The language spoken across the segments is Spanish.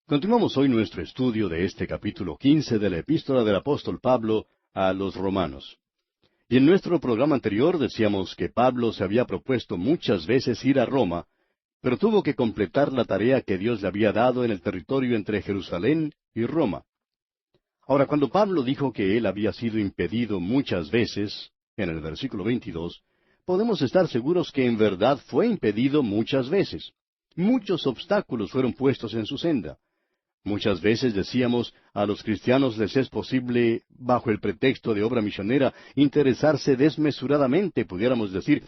Continuamos hoy nuestro estudio de este capítulo 15 de la epístola del apóstol Pablo a los romanos. Y en nuestro programa anterior decíamos que Pablo se había propuesto muchas veces ir a Roma, pero tuvo que completar la tarea que Dios le había dado en el territorio entre Jerusalén y Roma. Ahora, cuando Pablo dijo que él había sido impedido muchas veces, en el versículo 22, podemos estar seguros que en verdad fue impedido muchas veces. Muchos obstáculos fueron puestos en su senda. Muchas veces decíamos, a los cristianos les es posible, bajo el pretexto de obra misionera, interesarse desmesuradamente, pudiéramos decir,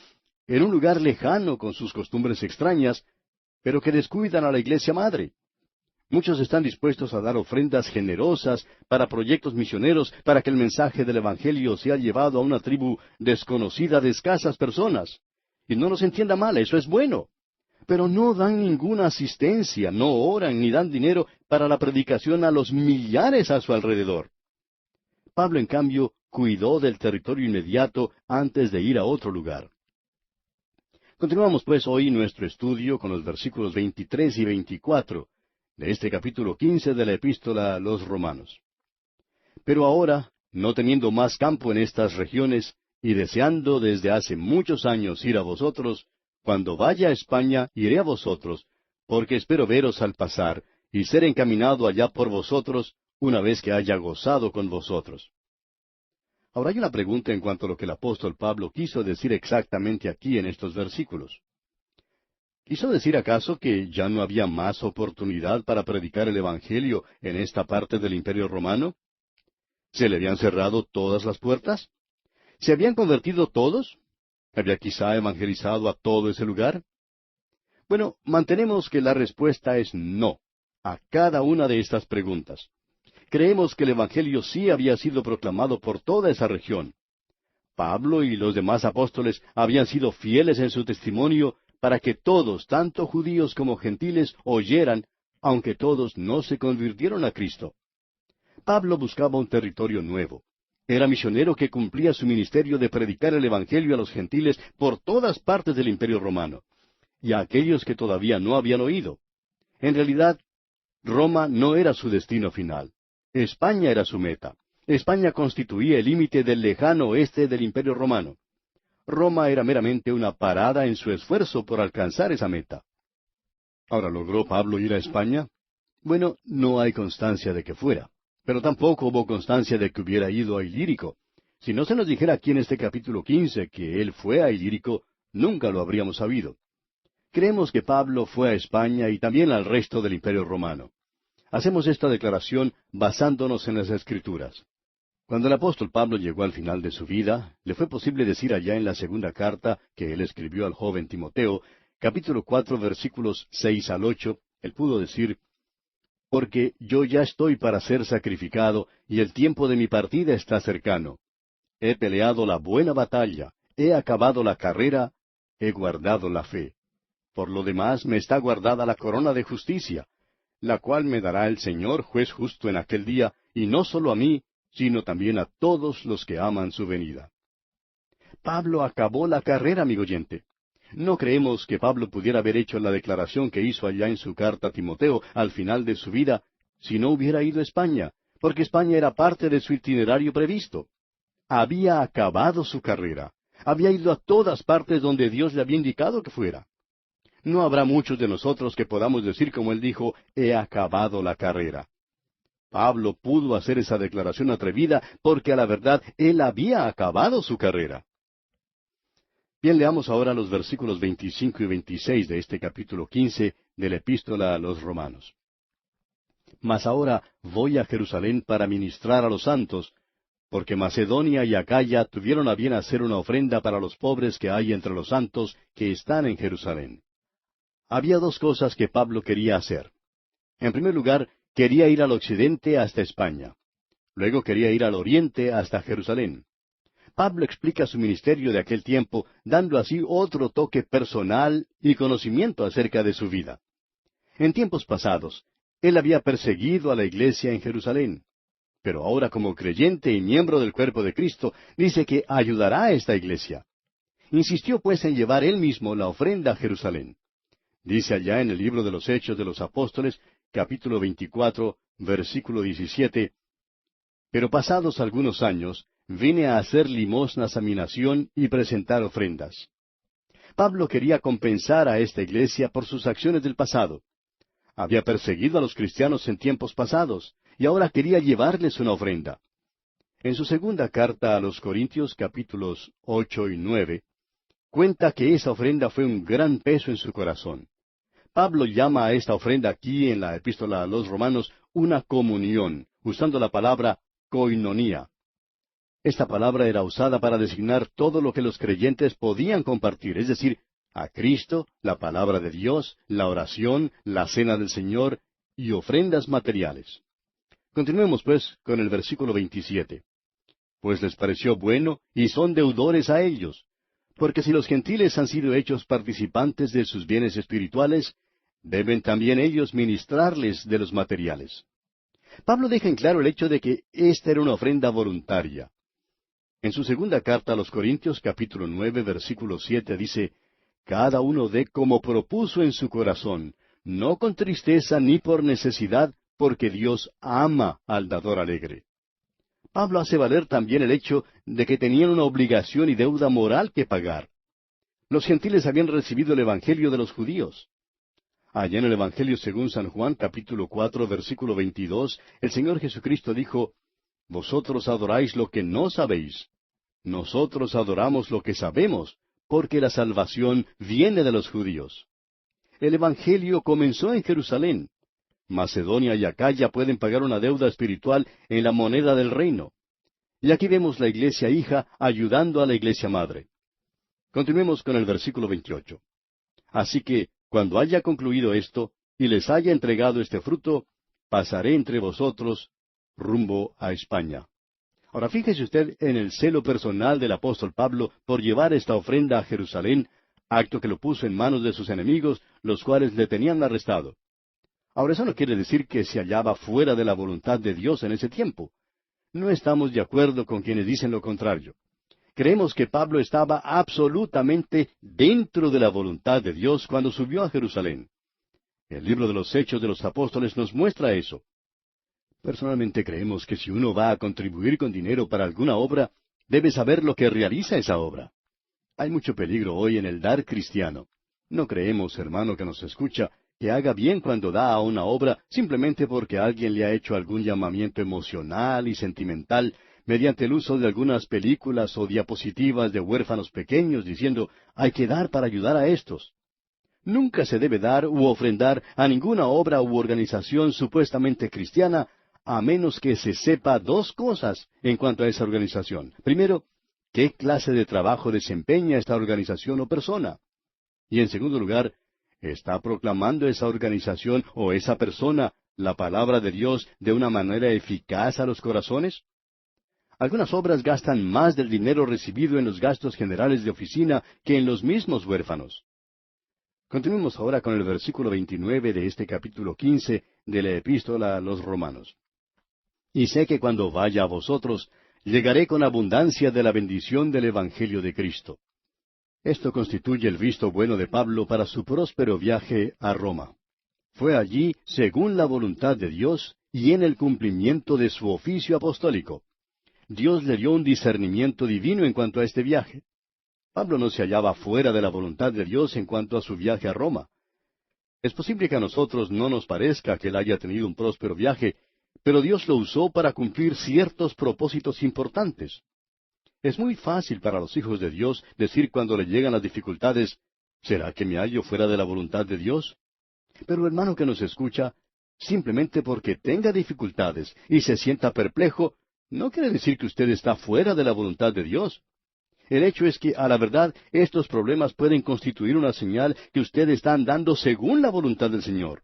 en un lugar lejano con sus costumbres extrañas, pero que descuidan a la iglesia madre. Muchos están dispuestos a dar ofrendas generosas para proyectos misioneros para que el mensaje del Evangelio sea llevado a una tribu desconocida de escasas personas. Y no nos entienda mal, eso es bueno. Pero no dan ninguna asistencia, no oran ni dan dinero para la predicación a los millares a su alrededor. Pablo, en cambio, cuidó del territorio inmediato antes de ir a otro lugar. Continuamos pues hoy nuestro estudio con los versículos 23 y 24 de este capítulo 15 de la epístola a los romanos. Pero ahora, no teniendo más campo en estas regiones, y deseando desde hace muchos años ir a vosotros, cuando vaya a España, iré a vosotros, porque espero veros al pasar, y ser encaminado allá por vosotros, una vez que haya gozado con vosotros. Ahora hay una pregunta en cuanto a lo que el apóstol Pablo quiso decir exactamente aquí en estos versículos. ¿Quiso decir acaso que ya no había más oportunidad para predicar el Evangelio en esta parte del Imperio Romano? ¿Se le habían cerrado todas las puertas? ¿Se habían convertido todos? ¿Había quizá evangelizado a todo ese lugar? Bueno, mantenemos que la respuesta es no a cada una de estas preguntas. Creemos que el Evangelio sí había sido proclamado por toda esa región. Pablo y los demás apóstoles habían sido fieles en su testimonio para que todos, tanto judíos como gentiles, oyeran, aunque todos no se convirtieron a Cristo. Pablo buscaba un territorio nuevo. Era misionero que cumplía su ministerio de predicar el Evangelio a los gentiles por todas partes del Imperio Romano, y a aquellos que todavía no habían oído. En realidad, Roma no era su destino final. España era su meta. España constituía el límite del lejano oeste del Imperio Romano. Roma era meramente una parada en su esfuerzo por alcanzar esa meta. Ahora, ¿logró Pablo ir a España? Bueno, no hay constancia de que fuera. Pero tampoco hubo constancia de que hubiera ido a Ilírico. Si no se nos dijera aquí en este capítulo 15 que él fue a Ilírico, nunca lo habríamos sabido. Creemos que Pablo fue a España y también al resto del Imperio Romano. Hacemos esta declaración basándonos en las Escrituras. Cuando el apóstol Pablo llegó al final de su vida, le fue posible decir allá en la segunda carta que él escribió al joven Timoteo, capítulo 4, versículos 6 al 8, él pudo decir: porque yo ya estoy para ser sacrificado, y el tiempo de mi partida está cercano. He peleado la buena batalla, he acabado la carrera, he guardado la fe. Por lo demás me está guardada la corona de justicia, la cual me dará el Señor juez justo en aquel día, y no solo a mí, sino también a todos los que aman su venida. Pablo acabó la carrera, amigo oyente. No creemos que Pablo pudiera haber hecho la declaración que hizo allá en su carta a Timoteo al final de su vida si no hubiera ido a España, porque España era parte de su itinerario previsto. Había acabado su carrera. Había ido a todas partes donde Dios le había indicado que fuera. No habrá muchos de nosotros que podamos decir como él dijo: he acabado la carrera. Pablo pudo hacer esa declaración atrevida porque a la verdad él había acabado su carrera. Bien, leamos ahora los versículos 25 y 26 de este capítulo 15 de la epístola a los romanos. Mas ahora voy a Jerusalén para ministrar a los santos, porque Macedonia y Acaya tuvieron a bien hacer una ofrenda para los pobres que hay entre los santos que están en Jerusalén. Había dos cosas que Pablo quería hacer. En primer lugar, quería ir al occidente hasta España. Luego quería ir al oriente hasta Jerusalén. Pablo explica su ministerio de aquel tiempo, dando así otro toque personal y conocimiento acerca de su vida. En tiempos pasados, él había perseguido a la iglesia en Jerusalén, pero ahora como creyente y miembro del cuerpo de Cristo, dice que ayudará a esta iglesia. Insistió pues en llevar él mismo la ofrenda a Jerusalén. Dice allá en el libro de los Hechos de los Apóstoles, capítulo 24, versículo 17, pero pasados algunos años, vine a hacer limosnas a mi nación y presentar ofrendas. Pablo quería compensar a esta iglesia por sus acciones del pasado. Había perseguido a los cristianos en tiempos pasados, y ahora quería llevarles una ofrenda. En su segunda carta a los Corintios, capítulos 8 y 9, cuenta que esa ofrenda fue un gran peso en su corazón. Pablo llama a esta ofrenda aquí en la epístola a los Romanos una comunión, usando la palabra koinonía. Esta palabra era usada para designar todo lo que los creyentes podían compartir, es decir, a Cristo, la palabra de Dios, la oración, la cena del Señor y ofrendas materiales. Continuemos, pues, con el versículo 27. Pues les pareció bueno y son deudores a ellos, porque si los gentiles han sido hechos participantes de sus bienes espirituales, deben también ellos ministrarles de los materiales. Pablo deja en claro el hecho de que esta era una ofrenda voluntaria. En su segunda carta a los Corintios, capítulo 9, versículo 7, dice, cada uno dé como propuso en su corazón, no con tristeza ni por necesidad, porque Dios ama al dador alegre. Pablo hace valer también el hecho de que tenían una obligación y deuda moral que pagar. Los gentiles habían recibido el Evangelio de los judíos. Allá en el Evangelio según San Juan, capítulo 4, versículo 22, el Señor Jesucristo dijo, vosotros adoráis lo que no sabéis. Nosotros adoramos lo que sabemos, porque la salvación viene de los judíos. El Evangelio comenzó en Jerusalén. Macedonia y Acaya pueden pagar una deuda espiritual en la moneda del reino. Y aquí vemos la iglesia hija ayudando a la iglesia madre. Continuemos con el versículo 28. Así que, cuando haya concluido esto, y les haya entregado este fruto, pasaré entre vosotros rumbo a España. Ahora fíjese usted en el celo personal del apóstol Pablo por llevar esta ofrenda a Jerusalén, acto que lo puso en manos de sus enemigos, los cuales le tenían arrestado. Ahora eso no quiere decir que se hallaba fuera de la voluntad de Dios en ese tiempo. No estamos de acuerdo con quienes dicen lo contrario. Creemos que Pablo estaba absolutamente dentro de la voluntad de Dios cuando subió a Jerusalén. El libro de los Hechos de los Apóstoles nos muestra eso. Personalmente creemos que si uno va a contribuir con dinero para alguna obra, debe saber lo que realiza esa obra. Hay mucho peligro hoy en el dar cristiano. No creemos, hermano que nos escucha, que haga bien cuando da a una obra simplemente porque alguien le ha hecho algún llamamiento emocional y sentimental mediante el uso de algunas películas o diapositivas de huérfanos pequeños diciendo, hay que dar para ayudar a estos. Nunca se debe dar u ofrendar a ninguna obra u organización supuestamente cristiana a menos que se sepa dos cosas en cuanto a esa organización. Primero, ¿qué clase de trabajo desempeña esta organización o persona? Y en segundo lugar, ¿está proclamando esa organización o esa persona la palabra de Dios de una manera eficaz a los corazones? Algunas obras gastan más del dinero recibido en los gastos generales de oficina que en los mismos huérfanos. Continuemos ahora con el versículo 29 de este capítulo 15 de la epístola a los Romanos. Y sé que cuando vaya a vosotros, llegaré con abundancia de la bendición del Evangelio de Cristo. Esto constituye el visto bueno de Pablo para su próspero viaje a Roma. Fue allí según la voluntad de Dios y en el cumplimiento de su oficio apostólico. Dios le dio un discernimiento divino en cuanto a este viaje. Pablo no se hallaba fuera de la voluntad de Dios en cuanto a su viaje a Roma. Es posible que a nosotros no nos parezca que él haya tenido un próspero viaje, pero Dios lo usó para cumplir ciertos propósitos importantes. Es muy fácil para los hijos de Dios decir cuando le llegan las dificultades, ¿será que me hallo fuera de la voluntad de Dios? Pero hermano que nos escucha, simplemente porque tenga dificultades y se sienta perplejo, no quiere decir que usted está fuera de la voluntad de Dios. El hecho es que, a la verdad, estos problemas pueden constituir una señal que usted está andando según la voluntad del Señor.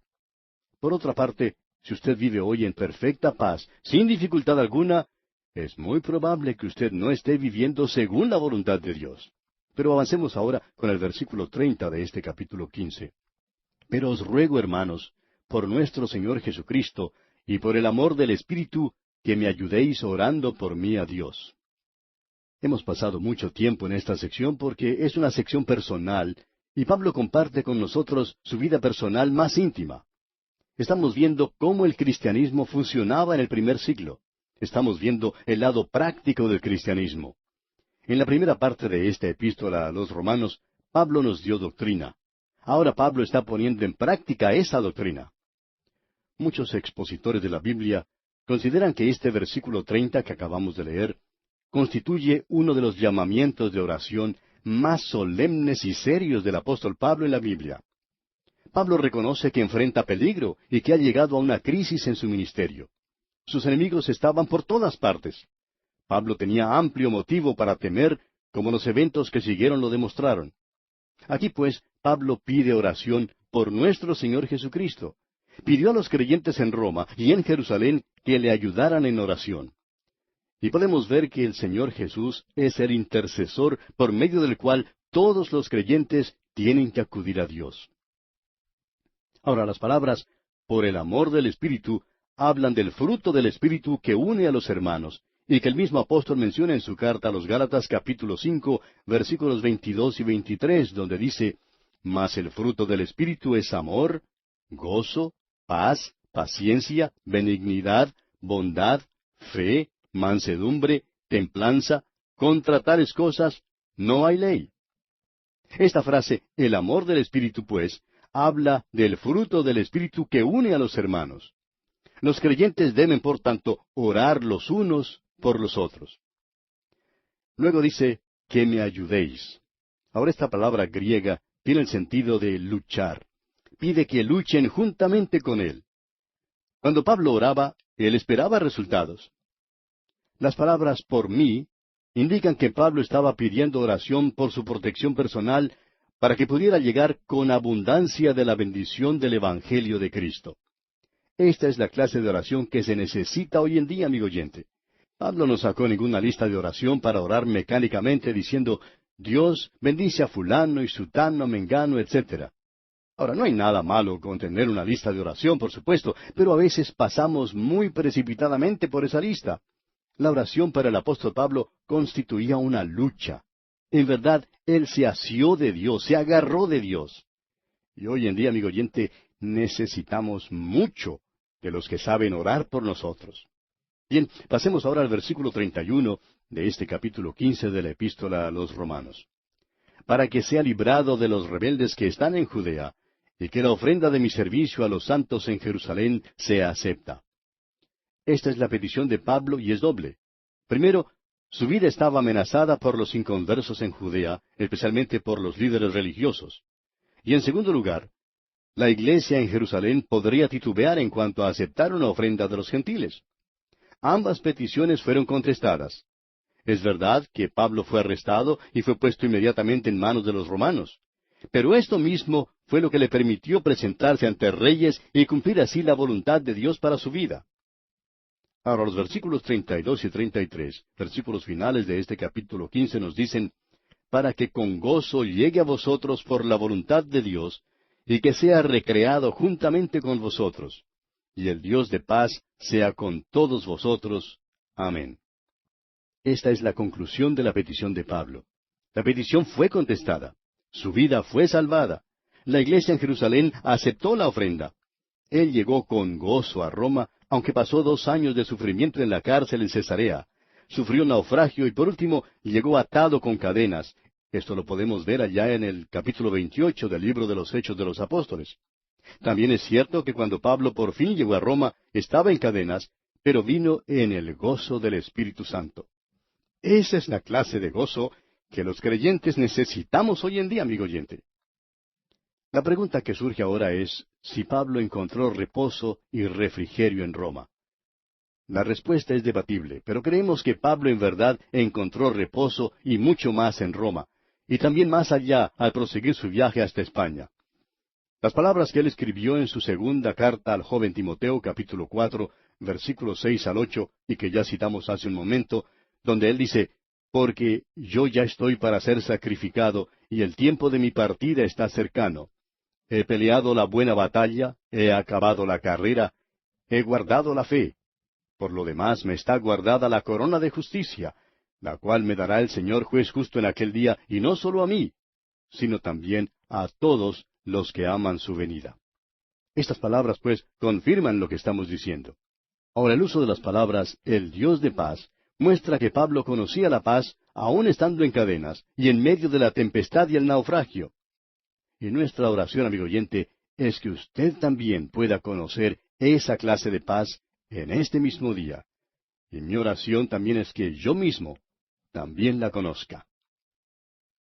Por otra parte, si usted vive hoy en perfecta paz, sin dificultad alguna, es muy probable que usted no esté viviendo según la voluntad de Dios. Pero avancemos ahora con el versículo 30 de este capítulo 15. Pero os ruego, hermanos, por nuestro Señor Jesucristo, y por el amor del Espíritu, que me ayudéis orando por mí a Dios. Hemos pasado mucho tiempo en esta sección porque es una sección personal, y Pablo comparte con nosotros su vida personal más íntima. Estamos viendo cómo el cristianismo funcionaba en el primer siglo. Estamos viendo el lado práctico del cristianismo. En la primera parte de esta epístola a los romanos, Pablo nos dio doctrina. Ahora Pablo está poniendo en práctica esa doctrina. Muchos expositores de la Biblia consideran que este versículo 30 que acabamos de leer constituye uno de los llamamientos de oración más solemnes y serios del apóstol Pablo en la Biblia. Pablo reconoce que enfrenta peligro y que ha llegado a una crisis en su ministerio. Sus enemigos estaban por todas partes. Pablo tenía amplio motivo para temer, como los eventos que siguieron lo demostraron. Aquí pues, Pablo pide oración por nuestro Señor Jesucristo. Pidió a los creyentes en Roma y en Jerusalén que le ayudaran en oración. Y podemos ver que el Señor Jesús es el intercesor por medio del cual todos los creyentes tienen que acudir a Dios. Ahora las palabras, por el amor del Espíritu, hablan del fruto del Espíritu que une a los hermanos, y que el mismo apóstol menciona en su carta a los Gálatas capítulo 5, versículos 22 y 23, donde dice, Mas el fruto del Espíritu es amor, gozo, paz, paciencia, benignidad, bondad, fe, mansedumbre, templanza. Contra tales cosas no hay ley. Esta frase, el amor del Espíritu, pues, habla del fruto del Espíritu que une a los hermanos. Los creyentes deben, por tanto, orar los unos por los otros. Luego dice, que me ayudéis. Ahora esta palabra griega tiene el sentido de luchar. Pide que luchen juntamente con él. Cuando Pablo oraba, él esperaba resultados. Las palabras por mí indican que Pablo estaba pidiendo oración por su protección personal para que pudiera llegar con abundancia de la bendición del Evangelio de Cristo. Esta es la clase de oración que se necesita hoy en día, amigo oyente. Pablo no sacó ninguna lista de oración para orar mecánicamente diciendo, Dios bendice a fulano y sutano, mengano, etc. Ahora, no hay nada malo con tener una lista de oración, por supuesto, pero a veces pasamos muy precipitadamente por esa lista. La oración para el apóstol Pablo constituía una lucha. En verdad, él se asió de Dios, se agarró de Dios. Y hoy en día, amigo oyente, necesitamos mucho de los que saben orar por nosotros. Bien, pasemos ahora al versículo 31 de este capítulo 15 de la epístola a los Romanos. Para que sea librado de los rebeldes que están en Judea, y que la ofrenda de mi servicio a los santos en Jerusalén sea acepta. Esta es la petición de Pablo y es doble. Primero, su vida estaba amenazada por los inconversos en Judea, especialmente por los líderes religiosos. Y en segundo lugar, la iglesia en Jerusalén podría titubear en cuanto a aceptar una ofrenda de los gentiles. Ambas peticiones fueron contestadas. Es verdad que Pablo fue arrestado y fue puesto inmediatamente en manos de los romanos. Pero esto mismo fue lo que le permitió presentarse ante reyes y cumplir así la voluntad de Dios para su vida. Ahora los versículos 32 y 33, versículos finales de este capítulo 15 nos dicen, para que con gozo llegue a vosotros por la voluntad de Dios, y que sea recreado juntamente con vosotros. Y el Dios de paz sea con todos vosotros. Amén. Esta es la conclusión de la petición de Pablo. La petición fue contestada. Su vida fue salvada. La iglesia en Jerusalén aceptó la ofrenda. Él llegó con gozo a Roma, aunque pasó 2 años de sufrimiento en la cárcel en Cesarea. Sufrió naufragio y por último llegó atado con cadenas. Esto lo podemos ver allá en el capítulo 28 del libro de los Hechos de los Apóstoles. También es cierto que cuando Pablo por fin llegó a Roma, estaba en cadenas, pero vino en el gozo del Espíritu Santo. Esa es la clase de gozo que los creyentes necesitamos hoy en día, amigo oyente. La pregunta que surge ahora es si Pablo encontró reposo y refrigerio en Roma. La respuesta es debatible, pero creemos que Pablo en verdad encontró reposo y mucho más en Roma, y también más allá al proseguir su viaje hasta España. Las palabras que él escribió en su segunda carta al joven Timoteo, capítulo 4, versículos 6 al 8, y que ya citamos hace un momento, donde él dice, porque yo ya estoy para ser sacrificado, y el tiempo de mi partida está cercano. He peleado la buena batalla, he acabado la carrera, he guardado la fe. Por lo demás me está guardada la corona de justicia, la cual me dará el Señor juez justo en aquel día, y no solo a mí, sino también a todos los que aman su venida. Estas palabras, pues, confirman lo que estamos diciendo. Ahora, el uso de las palabras el Dios de paz muestra que Pablo conocía la paz aún estando en cadenas y en medio de la tempestad y el naufragio. Y nuestra oración, amigo oyente, es que usted también pueda conocer esa clase de paz en este mismo día. Y mi oración también es que yo mismo también la conozca.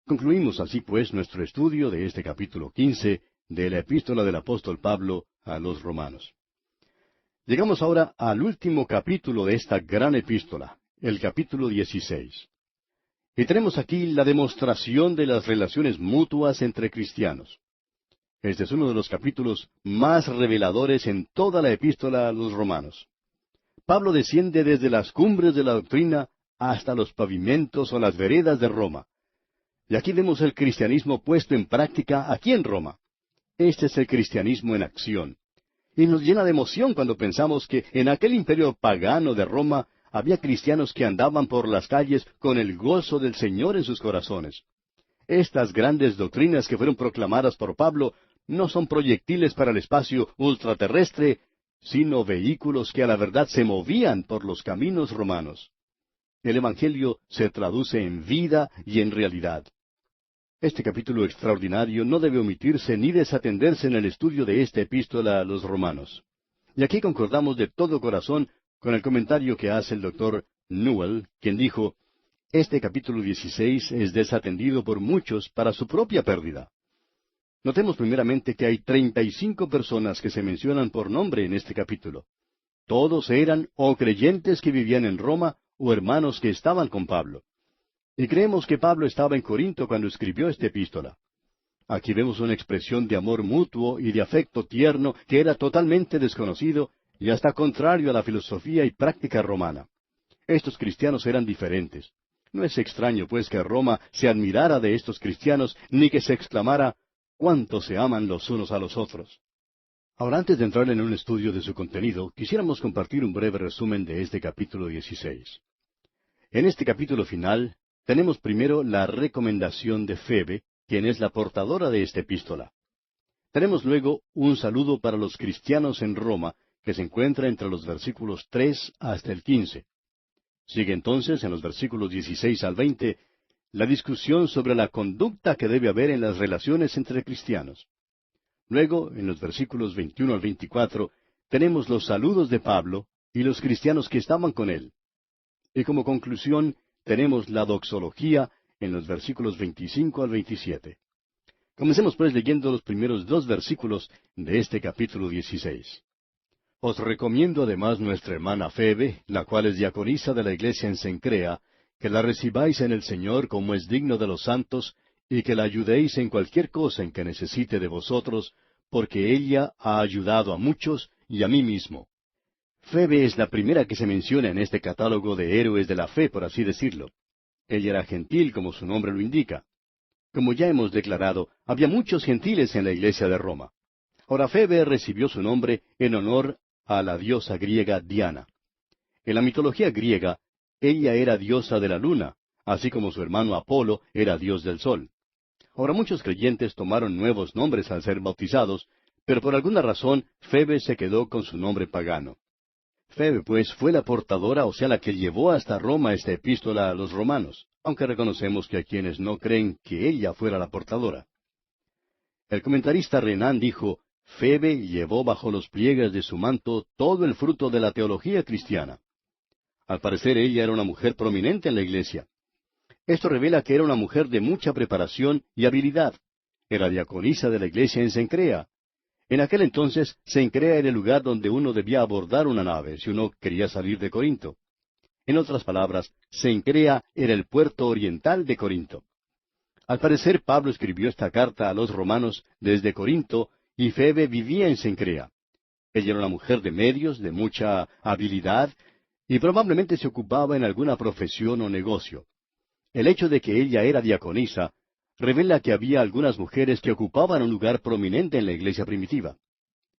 Concluimos así pues nuestro estudio de este capítulo 15 de la epístola del apóstol Pablo a los Romanos. Llegamos ahora al último capítulo de esta gran epístola, el capítulo 16. Y tenemos aquí la demostración de las relaciones mutuas entre cristianos. Este es uno de los capítulos más reveladores en toda la epístola a los Romanos. Pablo desciende desde las cumbres de la doctrina hasta los pavimentos o las veredas de Roma. Y aquí vemos el cristianismo puesto en práctica aquí en Roma. Este es el cristianismo en acción. Y nos llena de emoción cuando pensamos que en aquel imperio pagano de Roma había cristianos que andaban por las calles con el gozo del Señor en sus corazones. Estas grandes doctrinas que fueron proclamadas por Pablo no son proyectiles para el espacio ultraterrestre, sino vehículos que a la verdad se movían por los caminos romanos. El Evangelio se traduce en vida y en realidad. Este capítulo extraordinario no debe omitirse ni desatenderse en el estudio de esta epístola a los Romanos. Y aquí concordamos de todo corazón con el comentario que hace el doctor Newell, quien dijo, este capítulo 16 es desatendido por muchos para su propia pérdida. Notemos primeramente que hay 35 personas que se mencionan por nombre en este capítulo. Todos eran o creyentes que vivían en Roma o hermanos que estaban con Pablo. Y creemos que Pablo estaba en Corinto cuando escribió esta epístola. Aquí vemos una expresión de amor mutuo y de afecto tierno que era totalmente desconocido y hasta contrario a la filosofía y práctica romana. Estos cristianos eran diferentes. No es extraño, pues, que Roma se admirara de estos cristianos, ni que se exclamara, «¡Cuánto se aman los unos a los otros!». Ahora, antes de entrar en un estudio de su contenido, quisiéramos compartir un breve resumen de este capítulo 16. En este capítulo final, tenemos primero la recomendación de Febe, quien es la portadora de esta epístola. Tenemos luego un saludo para los cristianos en Roma, que se encuentra entre los versículos 3 hasta el 15. Sigue entonces, en los versículos 16 al 20, la discusión sobre la conducta que debe haber en las relaciones entre cristianos. Luego, en los versículos 21 al 24, tenemos los saludos de Pablo y los cristianos que estaban con él. Y como conclusión, tenemos la doxología en los versículos 25 al 27. Comencemos pues leyendo los primeros dos versículos de este capítulo 16. Os recomiendo además nuestra hermana Febe, la cual es diaconisa de la iglesia en Cencrea, que la recibáis en el Señor como es digno de los santos, y que la ayudéis en cualquier cosa en que necesite de vosotros, porque ella ha ayudado a muchos y a mí mismo. Febe es la primera que se menciona en este catálogo de héroes de la fe, por así decirlo. Ella era gentil, como su nombre lo indica. Como ya hemos declarado, había muchos gentiles en la iglesia de Roma. Ahora, Febe recibió su nombre en honor a la diosa griega Diana. En la mitología griega, ella era diosa de la luna, así como su hermano Apolo era dios del sol. Ahora, muchos creyentes tomaron nuevos nombres al ser bautizados, pero por alguna razón Febe se quedó con su nombre pagano. Febe, pues, fue la portadora, o sea, la que llevó hasta Roma esta epístola a los romanos, aunque reconocemos que hay quienes no creen que ella fuera la portadora. El comentarista Renan dijo, Febe llevó bajo los pliegues de su manto todo el fruto de la teología cristiana. Al parecer ella era una mujer prominente en la iglesia. Esto revela que era una mujer de mucha preparación y habilidad. Era diaconisa de la iglesia en Cencrea. En aquel entonces, Cencrea era el lugar donde uno debía abordar una nave si uno quería salir de Corinto. En otras palabras, Cencrea era el puerto oriental de Corinto. Al parecer, Pablo escribió esta carta a los romanos desde Corinto, y Febe vivía en Cencrea. Ella era una mujer de medios, de mucha habilidad, y probablemente se ocupaba en alguna profesión o negocio. El hecho de que ella era diaconisa revela que había algunas mujeres que ocupaban un lugar prominente en la iglesia primitiva.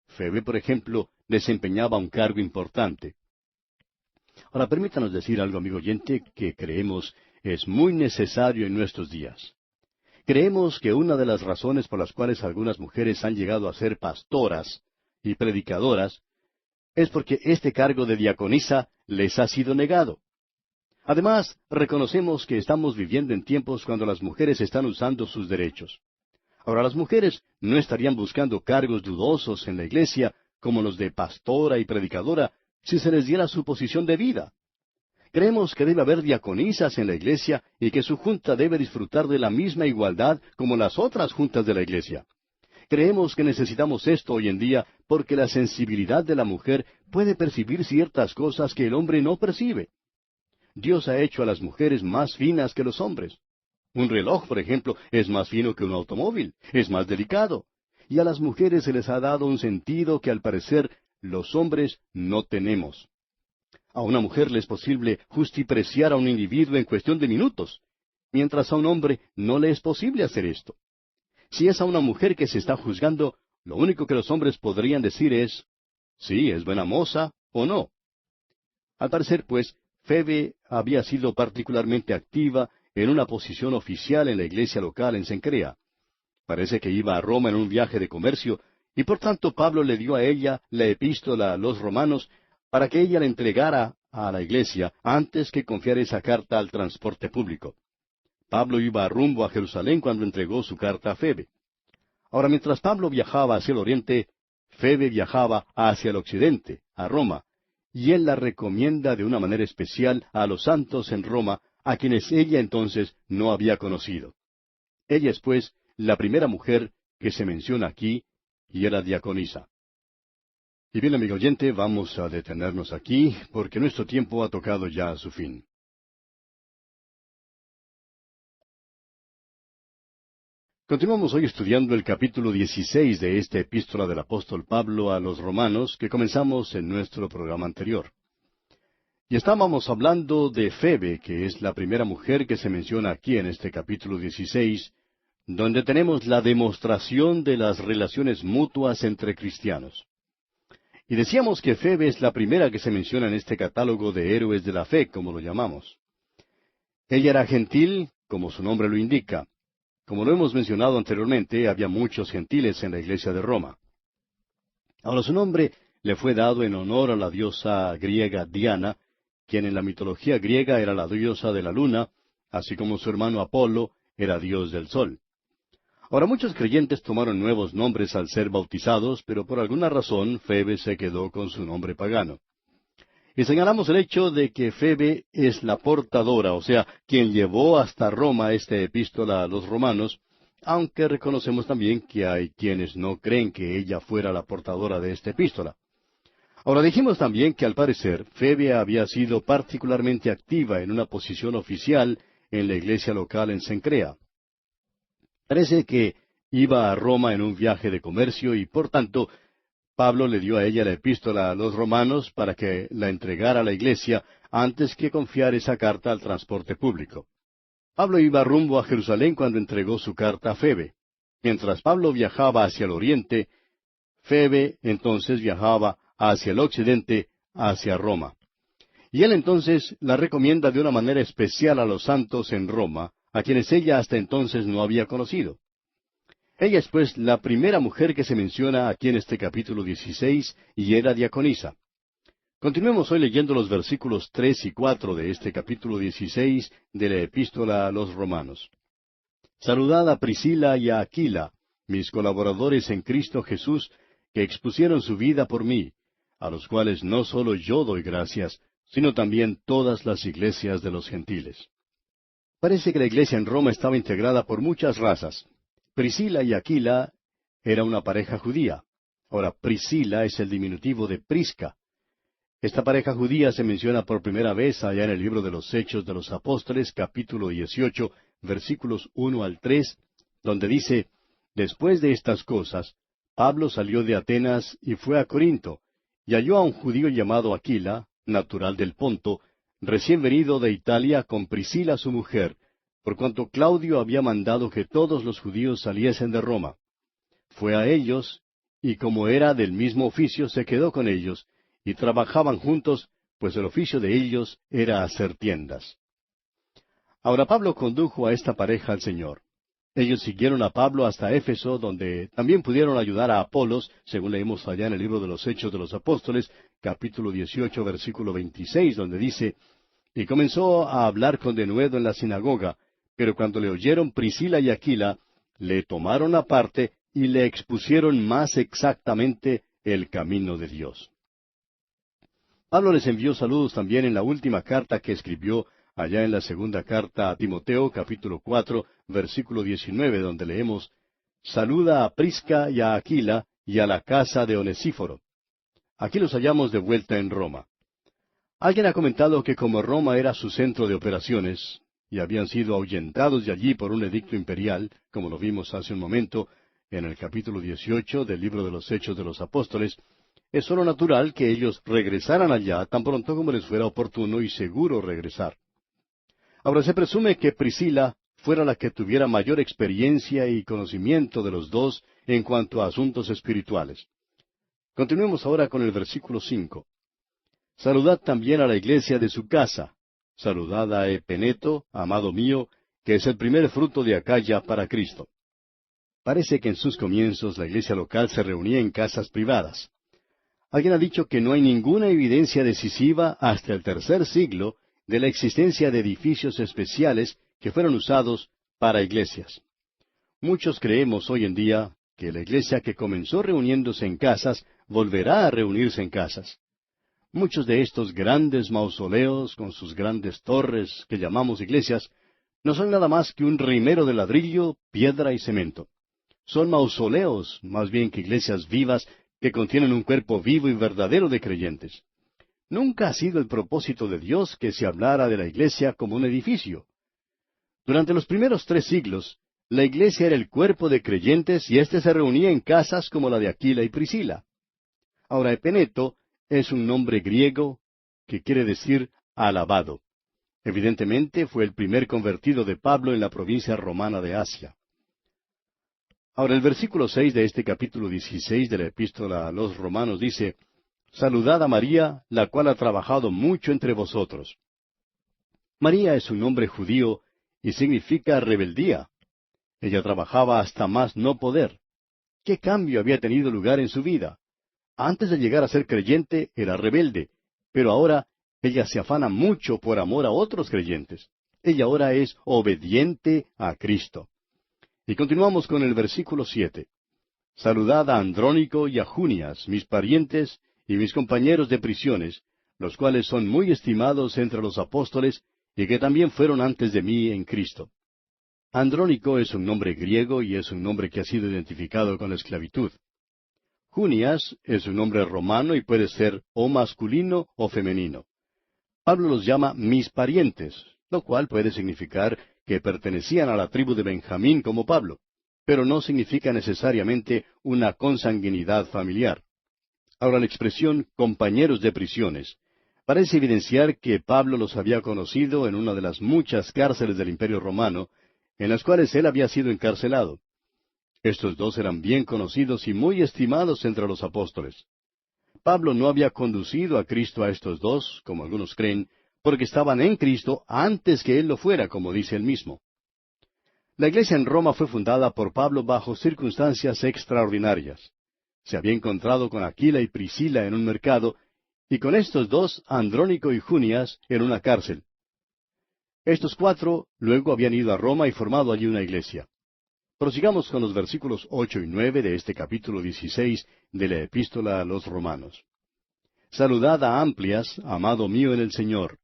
Febe, por ejemplo, desempeñaba un cargo importante. Ahora, permítanos decir algo, amigo oyente, que creemos es muy necesario en nuestros días. Creemos que una de las razones por las cuales algunas mujeres han llegado a ser pastoras y predicadoras, es porque este cargo de diaconisa les ha sido negado. Además, reconocemos que estamos viviendo en tiempos cuando las mujeres están usando sus derechos. Ahora, las mujeres no estarían buscando cargos dudosos en la iglesia, como los de pastora y predicadora, si se les diera su posición de vida. Creemos que debe haber diaconisas en la iglesia y que su junta debe disfrutar de la misma igualdad como las otras juntas de la iglesia. Creemos que necesitamos esto hoy en día porque la sensibilidad de la mujer puede percibir ciertas cosas que el hombre no percibe. Dios ha hecho a las mujeres más finas que los hombres. Un reloj, por ejemplo, es más fino que un automóvil, es más delicado. Y a las mujeres se les ha dado un sentido que al parecer los hombres no tenemos. A una mujer le es posible justipreciar a un individuo en cuestión de minutos, mientras a un hombre no le es posible hacer esto. Si es a una mujer que se está juzgando, lo único que los hombres podrían decir es, sí, es buena moza o no. Al parecer, pues, Febe había sido particularmente activa en una posición oficial en la iglesia local en Cencrea. Parece que iba a Roma en un viaje de comercio, y por tanto Pablo le dio a ella la epístola a los romanos para que ella la entregara a la iglesia antes que confiara esa carta al transporte público. Pablo iba rumbo a Jerusalén cuando entregó su carta a Febe. Ahora, mientras Pablo viajaba hacia el oriente, Febe viajaba hacia el occidente, a Roma, y él la recomienda de una manera especial a los santos en Roma, a quienes ella entonces no había conocido. Ella es, pues, la primera mujer que se menciona aquí, y era diaconisa. Y bien, amigo oyente, vamos a detenernos aquí, porque nuestro tiempo ha tocado ya a su fin. Continuamos hoy estudiando el capítulo 16 de esta epístola del apóstol Pablo a los romanos que comenzamos en nuestro programa anterior. Y estábamos hablando de Febe, que es la primera mujer que se menciona aquí en este capítulo 16, donde tenemos la demostración de las relaciones mutuas entre cristianos. Y decíamos que Febe es la primera que se menciona en este catálogo de héroes de la fe, como lo llamamos. Ella era gentil, como su nombre lo indica. Como lo hemos mencionado anteriormente, había muchos gentiles en la iglesia de Roma. Ahora su nombre le fue dado en honor a la diosa griega Diana, quien en la mitología griega era la diosa de la luna, así como su hermano Apolo era dios del sol. Ahora muchos creyentes tomaron nuevos nombres al ser bautizados, pero por alguna razón Febe se quedó con su nombre pagano. Y señalamos el hecho de que Febe es la portadora, o sea, quien llevó hasta Roma esta epístola a los romanos, aunque reconocemos también que hay quienes no creen que ella fuera la portadora de esta epístola. Ahora dijimos también que al parecer Febe había sido particularmente activa en una posición oficial en la iglesia local en Cencrea. Parece que iba a Roma en un viaje de comercio y por tanto Pablo le dio a ella la epístola a los romanos para que la entregara a la iglesia antes que confiar esa carta al transporte público. Pablo iba rumbo a Jerusalén cuando entregó su carta a Febe. Mientras Pablo viajaba hacia el oriente, Febe entonces viajaba hacia el occidente, hacia Roma. Y él entonces la recomienda de una manera especial a los santos en Roma, a quienes ella hasta entonces no había conocido. Ella es pues la primera mujer que se menciona aquí en este capítulo 16 y era diaconisa. Continuemos hoy leyendo los versículos 3 y 4 de este capítulo 16 de la epístola a los romanos. Saludad a Priscila y a Aquila, mis colaboradores en Cristo Jesús, que expusieron su vida por mí, a los cuales no solo yo doy gracias, sino también todas las iglesias de los gentiles. Parece que la iglesia en Roma estaba integrada por muchas razas. Priscila y Aquila era una pareja judía. Ahora, Priscila es el diminutivo de Prisca. Esta pareja judía se menciona por primera vez allá en el libro de los Hechos de los Apóstoles, capítulo 18, versículos 1 al 3, donde dice, después de estas cosas, Pablo salió de Atenas y fue a Corinto, y halló a un judío llamado Aquila, natural del Ponto, recién venido de Italia con Priscila su mujer, por cuanto Claudio había mandado que todos los judíos saliesen de Roma. Fue a ellos, y como era del mismo oficio, se quedó con ellos, y trabajaban juntos, pues el oficio de ellos era hacer tiendas. Ahora Pablo condujo a esta pareja al Señor. Ellos siguieron a Pablo hasta Éfeso, donde también pudieron ayudar a Apolos, según leemos allá en el libro de los Hechos de los Apóstoles, capítulo 18, versículo 26, donde dice, y comenzó a hablar con denuedo en la sinagoga, pero cuando le oyeron Priscila y Aquila, le tomaron aparte y le expusieron más exactamente el camino de Dios. Pablo les envió saludos también en la última carta que escribió allá en la segunda carta a Timoteo, capítulo 4, versículo 19, donde leemos, saluda a Prisca y a Aquila y a la casa de Onesíforo. Aquí los hallamos de vuelta en Roma. Alguien ha comentado que como Roma era su centro de operaciones, y habían sido ahuyentados de allí por un edicto imperial, como lo vimos hace un momento en el capítulo 18 del libro de los Hechos de los Apóstoles, es sólo natural que ellos regresaran allá tan pronto como les fuera oportuno y seguro regresar. Ahora se presume que Priscila fuera la que tuviera mayor experiencia y conocimiento de los dos en cuanto a asuntos espirituales. Continuemos ahora con el versículo 5. Saludad también a la iglesia de su casa. Saludad a Epeneto, amado mío, que es el primer fruto de Acaya para Cristo. Parece que en sus comienzos la iglesia local se reunía en casas privadas. Alguien ha dicho que no hay ninguna evidencia decisiva hasta el tercer siglo de la existencia de edificios especiales que fueron usados para iglesias. Muchos creemos hoy en día que la iglesia que comenzó reuniéndose en casas volverá a reunirse en casas. Muchos de estos grandes mausoleos con sus grandes torres que llamamos iglesias no son nada más que un rimero de ladrillo, piedra y cemento. Son mausoleos más bien que iglesias vivas que contienen un cuerpo vivo y verdadero de creyentes. Nunca ha sido el propósito de Dios que se hablara de la iglesia como un edificio. Durante los primeros 3 siglos, la iglesia era el cuerpo de creyentes y éste se reunía en casas como la de Aquila y Priscila. Ahora, Epeneto es un nombre griego que quiere decir alabado. Evidentemente fue el primer convertido de Pablo en la provincia romana de Asia. Ahora el versículo 6 de este capítulo 16 de la epístola a los Romanos dice, saludad a María, la cual ha trabajado mucho entre vosotros. María es un nombre judío y significa rebeldía. Ella trabajaba hasta más no poder. ¿Qué cambio había tenido lugar en su vida? Antes de llegar a ser creyente era rebelde, pero ahora ella se afana mucho por amor a otros creyentes. Ella ahora es obediente a Cristo. Y continuamos con el versículo 7. Saludad a Andrónico y a Junias, mis parientes y mis compañeros de prisiones, los cuales son muy estimados entre los apóstoles y que también fueron antes de mí en Cristo. Andrónico es un nombre griego y es un nombre que ha sido identificado con la esclavitud. Junias es un nombre romano y puede ser o masculino o femenino. Pablo los llama mis parientes, lo cual puede significar que pertenecían a la tribu de Benjamín como Pablo, pero no significa necesariamente una consanguinidad familiar. Ahora la expresión compañeros de prisiones parece evidenciar que Pablo los había conocido en una de las muchas cárceles del Imperio Romano, en las cuales él había sido encarcelado. Estos dos eran bien conocidos y muy estimados entre los apóstoles. Pablo no había conducido a Cristo a estos dos, como algunos creen, porque estaban en Cristo antes que él lo fuera, como dice él mismo. La iglesia en Roma fue fundada por Pablo bajo circunstancias extraordinarias. Se había encontrado con Aquila y Priscila en un mercado, y con estos dos, Andrónico y Junias, en una cárcel. Estos 4 luego habían ido a Roma y formado allí una iglesia. Prosigamos con los versículos 8 y 9 de este capítulo 16 de la epístola a los Romanos. Saludad a Amplias, amado mío en el Señor.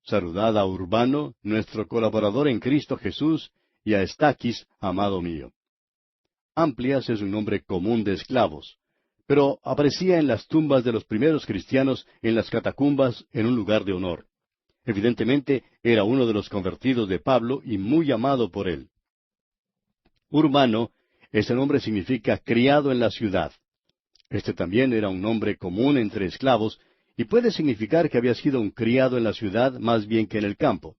Saludad a Urbano, nuestro colaborador en Cristo Jesús, y a Estaquis, amado mío. Amplias es un nombre común de esclavos, pero aparecía en las tumbas de los primeros cristianos en las catacumbas en un lugar de honor. Evidentemente era uno de los convertidos de Pablo y muy amado por él. Urbano, ese nombre significa criado en la ciudad. Este también era un nombre común entre esclavos y puede significar que había sido un criado en la ciudad más bien que en el campo.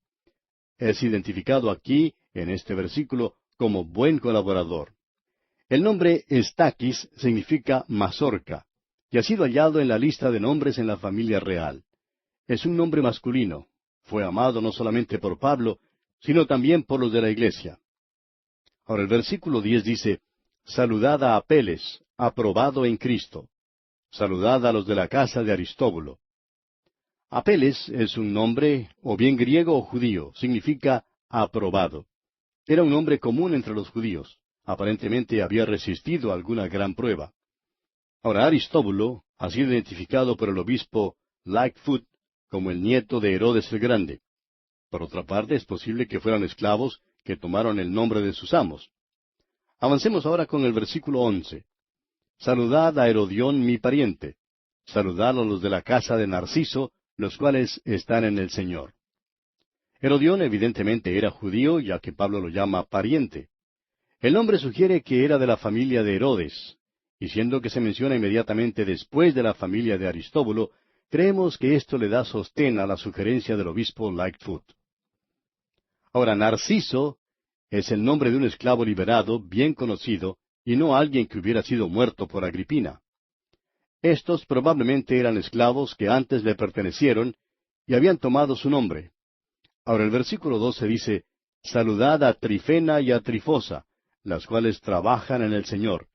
Es identificado aquí, en este versículo, como buen colaborador. El nombre Estaquis significa mazorca, y ha sido hallado en la lista de nombres en la familia real. Es un nombre masculino. Fue amado no solamente por Pablo, sino también por los de la iglesia. Ahora el versículo 10 dice, saludad a Apeles, aprobado en Cristo. Saludad a los de la casa de Aristóbulo. Apeles es un nombre, o bien griego o judío, significa aprobado. Era un nombre común entre los judíos. Aparentemente había resistido alguna gran prueba. Ahora Aristóbulo ha sido identificado por el obispo Lightfoot como el nieto de Herodes el Grande. Por otra parte, es posible que fueran esclavos que tomaron el nombre de sus amos. Avancemos ahora con el versículo 11. Saludad a Herodión mi pariente. Saludad a los de la casa de Narciso, los cuales están en el Señor. Herodión evidentemente era judío, ya que Pablo lo llama pariente. El nombre sugiere que era de la familia de Herodes, y siendo que se menciona inmediatamente después de la familia de Aristóbulo, creemos que esto le da sostén a la sugerencia del obispo Lightfoot. Ahora, Narciso es el nombre de un esclavo liberado, bien conocido, y no alguien que hubiera sido muerto por Agripina. Estos probablemente eran esclavos que antes le pertenecieron y habían tomado su nombre. Ahora el versículo 12 dice, saludad a Trifena y a Trifosa, las cuales trabajan en el Señor.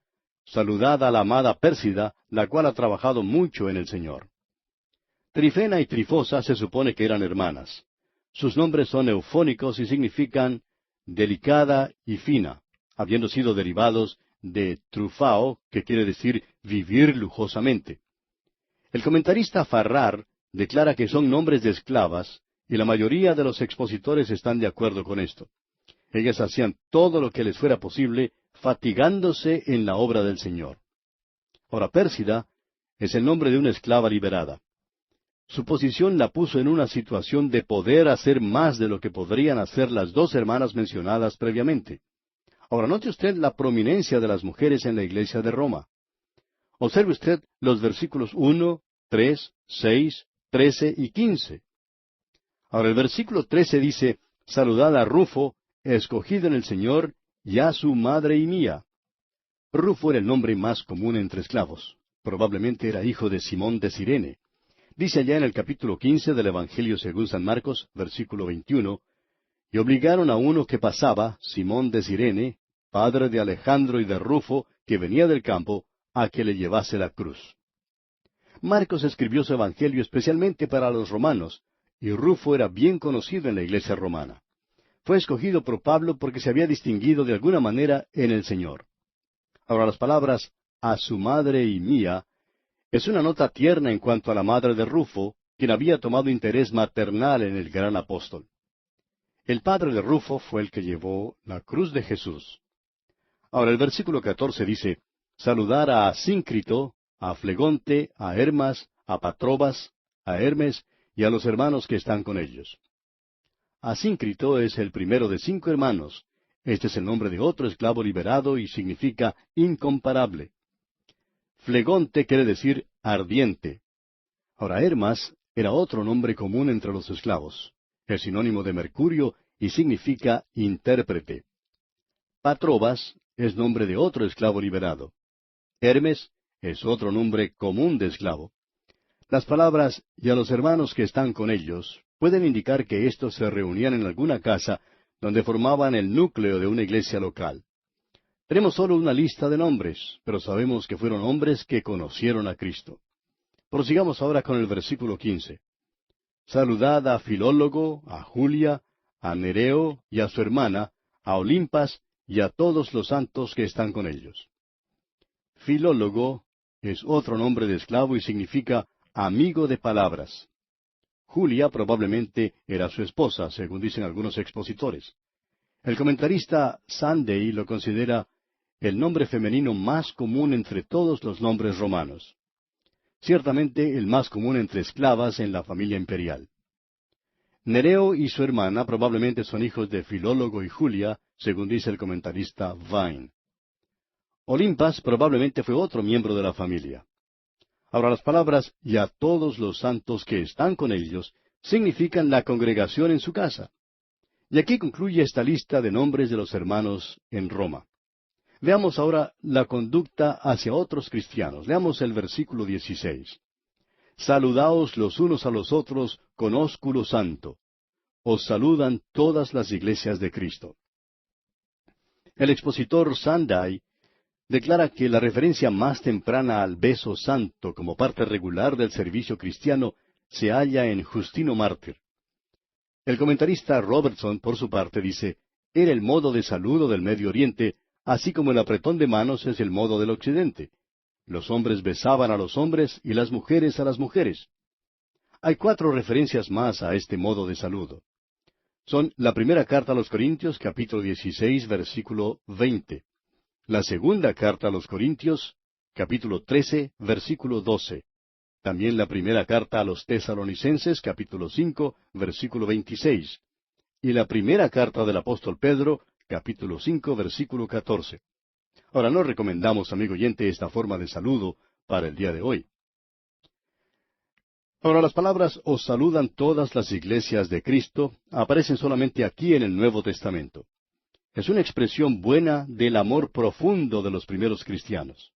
Saludad a la amada Pérsida, la cual ha trabajado mucho en el Señor. Trifena y Trifosa se supone que eran hermanas. Sus nombres son eufónicos y significan delicada y fina, habiendo sido derivados de trufao, que quiere decir vivir lujosamente. El comentarista Farrar declara que son nombres de esclavas, y la mayoría de los expositores están de acuerdo con esto. Ellas hacían todo lo que les fuera posible, fatigándose en la obra del Señor. Ahora, Pérsida es el nombre de una esclava liberada. Su posición la puso en una situación de poder hacer más de lo que podrían hacer las dos hermanas mencionadas previamente. Ahora, note usted la prominencia de las mujeres en la iglesia de Roma. Observe usted los versículos 1, 3, 6, 13 y 15. Ahora, el versículo 13 dice, saludad a Rufo, escogido en el Señor, y a su madre y mía. Rufo era el nombre más común entre esclavos. Probablemente era hijo de Simón de Cirene. Dice allá en el capítulo 15 del Evangelio según San Marcos, versículo 21, y obligaron a uno que pasaba, Simón de Cirene, padre de Alejandro y de Rufo, que venía del campo, a que le llevase la cruz. Marcos escribió su Evangelio especialmente para los romanos, y Rufo era bien conocido en la iglesia romana. Fue escogido por Pablo porque se había distinguido de alguna manera en el Señor. Ahora las palabras a su madre y mía es una nota tierna en cuanto a la madre de Rufo, quien había tomado interés maternal en el gran apóstol. El padre de Rufo fue el que llevó la cruz de Jesús. Ahora el versículo 14 dice, saludar a Asíncrito, a Flegonte, a Hermas, a Patrobas, a Hermes y a los hermanos que están con ellos. Asíncrito es el primero de 5 hermanos. Este es el nombre de otro esclavo liberado y significa incomparable. Flegonte quiere decir ardiente. Ahora Hermas era otro nombre común entre los esclavos. Es sinónimo de Mercurio y significa intérprete. Patrobas es nombre de otro esclavo liberado. Hermes es otro nombre común de esclavo. Las palabras y a los hermanos que están con ellos pueden indicar que éstos se reunían en alguna casa donde formaban el núcleo de una iglesia local. Tenemos solo una lista de nombres, pero sabemos que fueron hombres que conocieron a Cristo. Prosigamos ahora con el versículo 15. Saludad a Filólogo, a Julia, a Nereo y a su hermana, a Olimpas y a todos los santos que están con ellos. Filólogo es otro nombre de esclavo y significa amigo de palabras. Julia probablemente era su esposa, según dicen algunos expositores. El comentarista Sandey lo considera el nombre femenino más común entre todos los nombres romanos. Ciertamente el más común entre esclavas en la familia imperial. Nereo y su hermana probablemente son hijos de Filólogo y Julia, según dice el comentarista Vine. Olimpas probablemente fue otro miembro de la familia. Ahora las palabras y a todos los santos que están con ellos significan la congregación en su casa. Y aquí concluye esta lista de nombres de los hermanos en Roma. Veamos ahora la conducta hacia otros cristianos. Leamos el versículo 16. Saludaos los unos a los otros con ósculo santo. Os saludan todas las iglesias de Cristo. El expositor Sandai declara que la referencia más temprana al beso santo como parte regular del servicio cristiano se halla en Justino Mártir. El comentarista Robertson, por su parte, dice, era el modo de saludo del Medio Oriente, así como el apretón de manos es el modo del Occidente. Los hombres besaban a los hombres y las mujeres a las mujeres. Hay 4 referencias más a este modo de saludo. Son la primera carta a los Corintios, capítulo 16, versículo 20. La segunda carta a los Corintios, capítulo 13, versículo 12. También la primera carta a los Tesalonicenses, capítulo 5, versículo 26. Y la primera carta del apóstol Pedro, capítulo 5, versículo 14. Ahora, no recomendamos, amigo oyente, esta forma de saludo para el día de hoy. Ahora, las palabras "os saludan todas las iglesias de Cristo" aparecen solamente aquí en el Nuevo Testamento. Es una expresión buena del amor profundo de los primeros cristianos.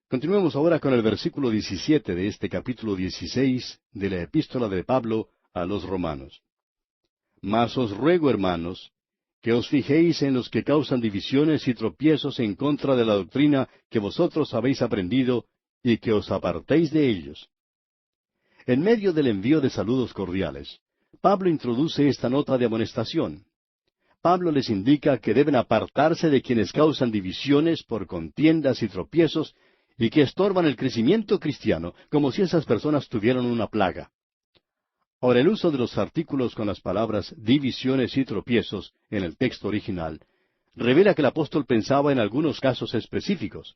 Continuemos ahora con el versículo 17 de este capítulo 16 de la epístola de Pablo a los Romanos. Mas os ruego, hermanos, que os fijéis en los que causan divisiones y tropiezos en contra de la doctrina que vosotros habéis aprendido, y que os apartéis de ellos. En medio del envío de saludos cordiales, Pablo introduce esta nota de amonestación. Pablo les indica que deben apartarse de quienes causan divisiones por contiendas y tropiezos y que estorban el crecimiento cristiano, como si esas personas tuvieran una plaga. Ahora, el uso de los artículos con las palabras divisiones y tropiezos en el texto original revela que el apóstol pensaba en algunos casos específicos,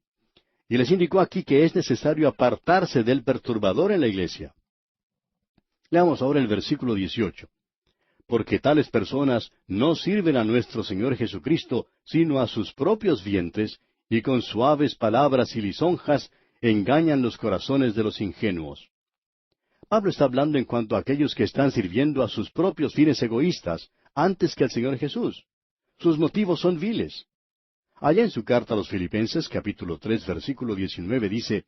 y les indicó aquí que es necesario apartarse del perturbador en la iglesia. Leamos ahora el versículo 18. Porque tales personas no sirven a nuestro Señor Jesucristo, sino a sus propios vientres, y con suaves palabras y lisonjas engañan los corazones de los ingenuos. Pablo está hablando en cuanto a aquellos que están sirviendo a sus propios fines egoístas antes que al Señor Jesús. Sus motivos son viles. Allá en su carta a los Filipenses, capítulo 3, versículo 19, dice,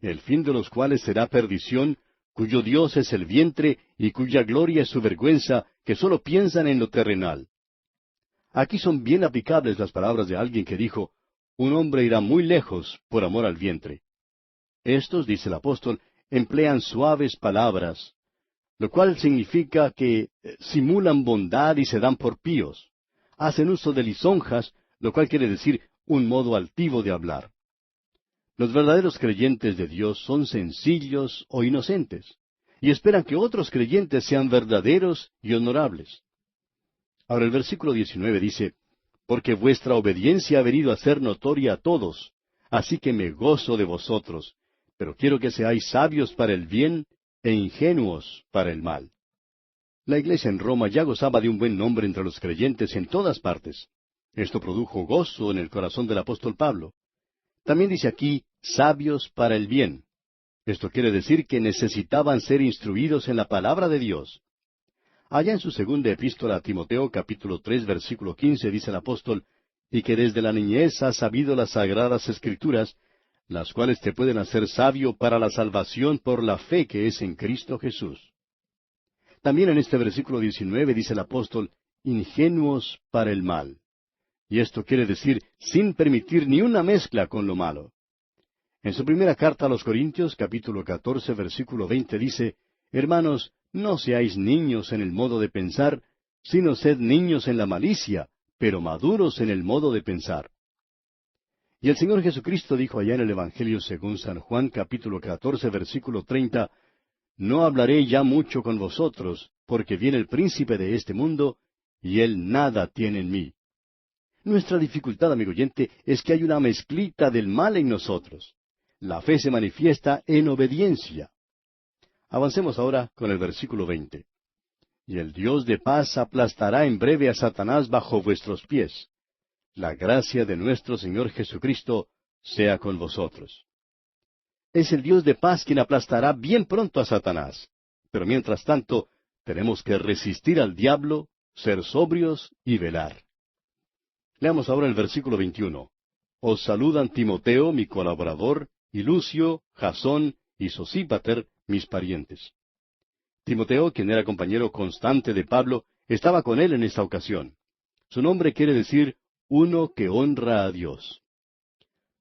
el fin de los cuales será perdición, cuyo Dios es el vientre y cuya gloria es su vergüenza, que sólo piensan en lo terrenal. Aquí son bien aplicables las palabras de alguien que dijo, un hombre irá muy lejos por amor al vientre. Estos, dice el apóstol, emplean suaves palabras, lo cual significa que simulan bondad y se dan por píos. Hacen uso de lisonjas, lo cual quiere decir un modo altivo de hablar. Los verdaderos creyentes de Dios son sencillos o inocentes, y esperan que otros creyentes sean verdaderos y honorables. Ahora el versículo 19 dice, porque vuestra obediencia ha venido a ser notoria a todos, así que me gozo de vosotros, pero quiero que seáis sabios para el bien e ingenuos para el mal. La iglesia en Roma ya gozaba de un buen nombre entre los creyentes en todas partes. Esto produjo gozo en el corazón del apóstol Pablo. También dice aquí, sabios para el bien. Esto quiere decir que necesitaban ser instruidos en la palabra de Dios. Allá en su segunda epístola a Timoteo, capítulo 3, versículo 15, dice el apóstol, y que desde la niñez has sabido las sagradas escrituras, las cuales te pueden hacer sabio para la salvación por la fe que es en Cristo Jesús. También en este versículo 19 dice el apóstol, ingenuos para el mal. Y esto quiere decir sin permitir ni una mezcla con lo malo. En su primera carta a los Corintios, capítulo 14, versículo 20, dice, hermanos, no seáis niños en el modo de pensar, sino sed niños en la malicia, pero maduros en el modo de pensar. Y el Señor Jesucristo dijo allá en el Evangelio según San Juan, capítulo 14, versículo 30, no hablaré ya mucho con vosotros, porque viene el príncipe de este mundo, y él nada tiene en mí. Nuestra dificultad, amigo oyente, es que hay una mezclita del mal en nosotros. La fe se manifiesta en obediencia. Avancemos ahora con el versículo 20. Y el Dios de paz aplastará en breve a Satanás bajo vuestros pies. La gracia de nuestro Señor Jesucristo sea con vosotros. Es el Dios de paz quien aplastará bien pronto a Satanás. Pero mientras tanto, tenemos que resistir al diablo, ser sobrios y velar. Leamos ahora el versículo 21. Os saludan Timoteo, mi colaborador, y Lucio, Jasón y Sosípater, mis parientes. Timoteo, quien era compañero constante de Pablo, estaba con él en esta ocasión. Su nombre quiere decir uno que honra a Dios.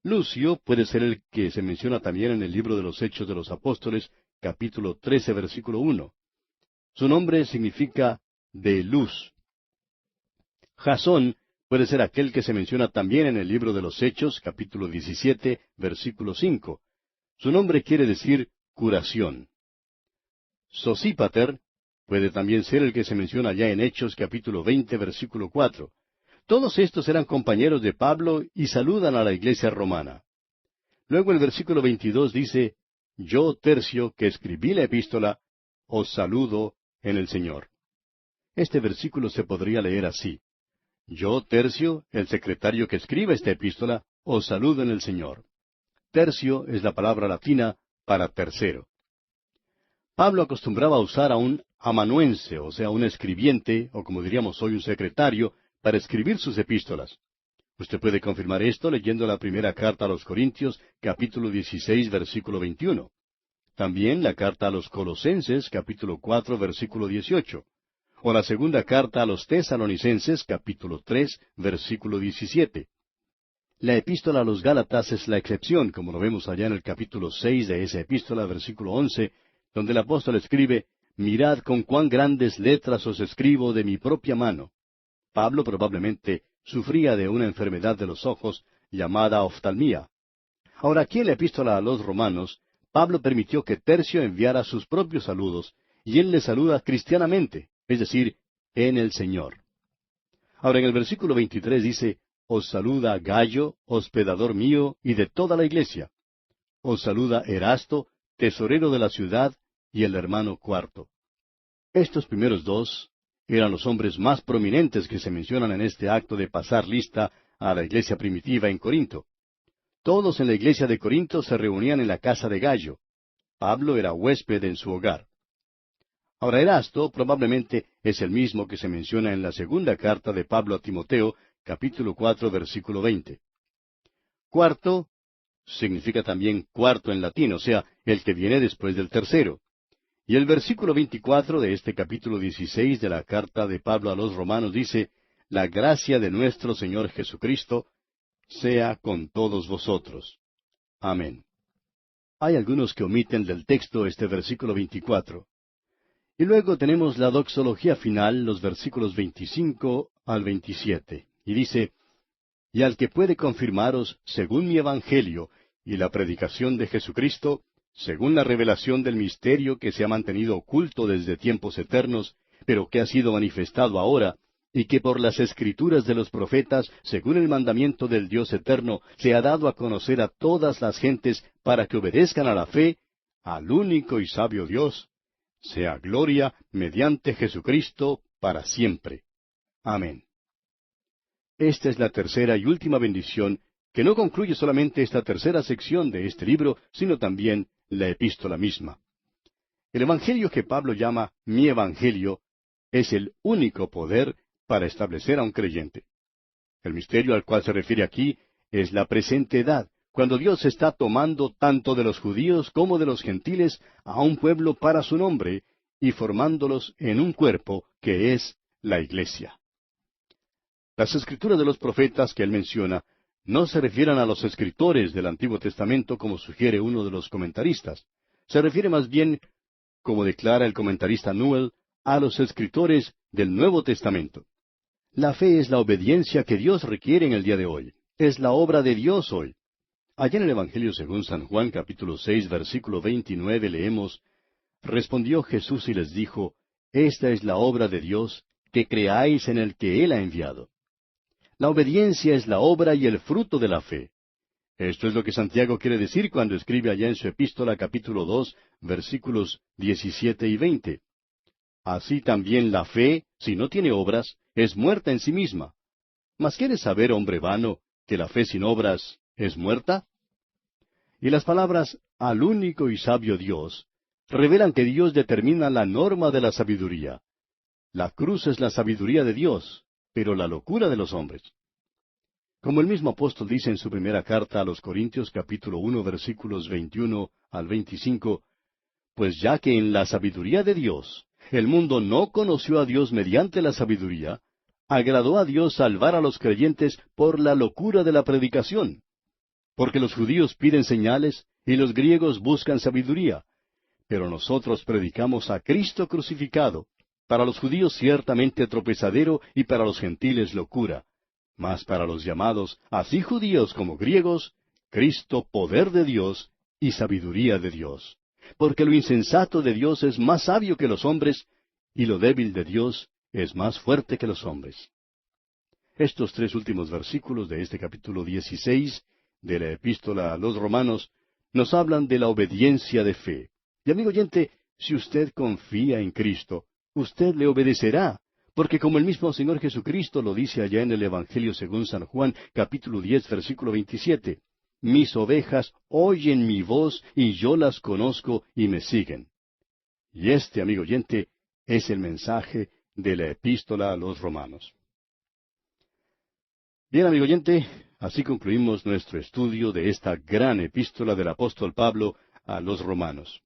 Lucio puede ser el que se menciona también en el libro de los Hechos de los Apóstoles, capítulo 13, versículo 1. Su nombre significa de luz. Jasón puede ser aquel que se menciona también en el libro de los Hechos, capítulo 17, versículo 5. Su nombre quiere decir curación. Sosípater puede también ser el que se menciona ya en Hechos, capítulo 20, versículo 4. Todos estos eran compañeros de Pablo y saludan a la iglesia romana. Luego el versículo 22 dice, Yo, Tercio, que escribí la epístola, os saludo en el Señor. Este versículo se podría leer así. Yo, Tercio, el secretario que escribe esta epístola, os saludo en el Señor. Tercio es la palabra latina para tercero. Pablo acostumbraba a usar a un amanuense, o sea, un escribiente, o como diríamos hoy un secretario, para escribir sus epístolas. Usted puede confirmar esto leyendo la primera carta a los Corintios, capítulo 16, versículo 21. También la carta a los Colosenses, capítulo 4, versículo 18. O la segunda carta a los Tesalonicenses, capítulo 3, versículo 17. La epístola a los Gálatas es la excepción, como lo vemos allá en el capítulo 6 de esa epístola, versículo 11, donde el apóstol escribe, Mirad con cuán grandes letras os escribo de mi propia mano. Pablo probablemente sufría de una enfermedad de los ojos llamada oftalmía. Ahora, aquí en la epístola a los Romanos, Pablo permitió que Tercio enviara sus propios saludos, y él le saluda cristianamente, es decir, en el Señor. Ahora, en el versículo 23 dice, Os saluda Gallo, hospedador mío, y de toda la iglesia. Os saluda Erasto, tesorero de la ciudad, y el hermano Cuarto. Estos primeros dos eran los hombres más prominentes que se mencionan en este acto de pasar lista a la iglesia primitiva en Corinto. Todos en la iglesia de Corinto se reunían en la casa de Gallo. Pablo era huésped en su hogar. Ahora, Erasto probablemente es el mismo que se menciona en la segunda carta de Pablo a Timoteo, capítulo 4, versículo 20. Cuarto significa también cuarto en latín, o sea, el que viene después del tercero. Y el versículo 24 de este capítulo 16 de la carta de Pablo a los Romanos dice, La gracia de nuestro Señor Jesucristo sea con todos vosotros. Amén. Hay algunos que omiten del texto este versículo 24. Y luego tenemos la doxología final, los versículos 25 al 27. Y dice, Y al que puede confirmaros, según mi evangelio, y la predicación de Jesucristo, según la revelación del misterio que se ha mantenido oculto desde tiempos eternos, pero que ha sido manifestado ahora, y que por las escrituras de los profetas, según el mandamiento del Dios eterno, se ha dado a conocer a todas las gentes para que obedezcan a la fe, al único y sabio Dios, sea gloria mediante Jesucristo para siempre. Amén. Esta es la tercera y última bendición, que no concluye solamente esta tercera sección de este libro, sino también la epístola misma. El evangelio que Pablo llama mi evangelio es el único poder para establecer a un creyente. El misterio al cual se refiere aquí es la presente edad, cuando Dios está tomando tanto de los judíos como de los gentiles a un pueblo para su nombre y formándolos en un cuerpo que es la iglesia. Las escrituras de los profetas que él menciona no se refieren a los escritores del Antiguo Testamento como sugiere uno de los comentaristas. Se refiere más bien, como declara el comentarista Newell, a los escritores del Nuevo Testamento. La fe es la obediencia que Dios requiere en el día de hoy. Es la obra de Dios hoy. Allá en el Evangelio según San Juan capítulo 6 versículo 29 leemos, Respondió Jesús y les dijo, Esta es la obra de Dios, que creáis en el que Él ha enviado. La obediencia es la obra y el fruto de la fe. Esto es lo que Santiago quiere decir cuando escribe allá en su epístola capítulo 2, versículos 17 y 20. Así también la fe, si no tiene obras, es muerta en sí misma. ¿Mas quieres saber, hombre vano, que la fe sin obras es muerta? Y las palabras al único y sabio Dios revelan que Dios determina la norma de la sabiduría. La cruz es la sabiduría de Dios, pero la locura de los hombres. Como el mismo apóstol dice en su primera carta a los Corintios capítulo 1 versículos 21 al 25, Pues ya que en la sabiduría de Dios el mundo no conoció a Dios mediante la sabiduría, agradó a Dios salvar a los creyentes por la locura de la predicación. Porque los judíos piden señales y los griegos buscan sabiduría. Pero nosotros predicamos a Cristo crucificado, para los judíos ciertamente tropezadero y para los gentiles locura, mas para los llamados, así judíos como griegos, Cristo poder de Dios y sabiduría de Dios. Porque lo insensato de Dios es más sabio que los hombres, y lo débil de Dios es más fuerte que los hombres. Estos tres últimos versículos de este capítulo 16 de la Epístola a los Romanos nos hablan de la obediencia de fe. Y amigo oyente, si usted confía en Cristo, usted le obedecerá, porque como el mismo Señor Jesucristo lo dice allá en el Evangelio según San Juan, capítulo 10, versículo 27, mis ovejas oyen mi voz y yo las conozco y me siguen. Y este, amigo oyente, es el mensaje de la Epístola a los Romanos. Bien, amigo oyente, así concluimos nuestro estudio de esta gran epístola del apóstol Pablo a los Romanos.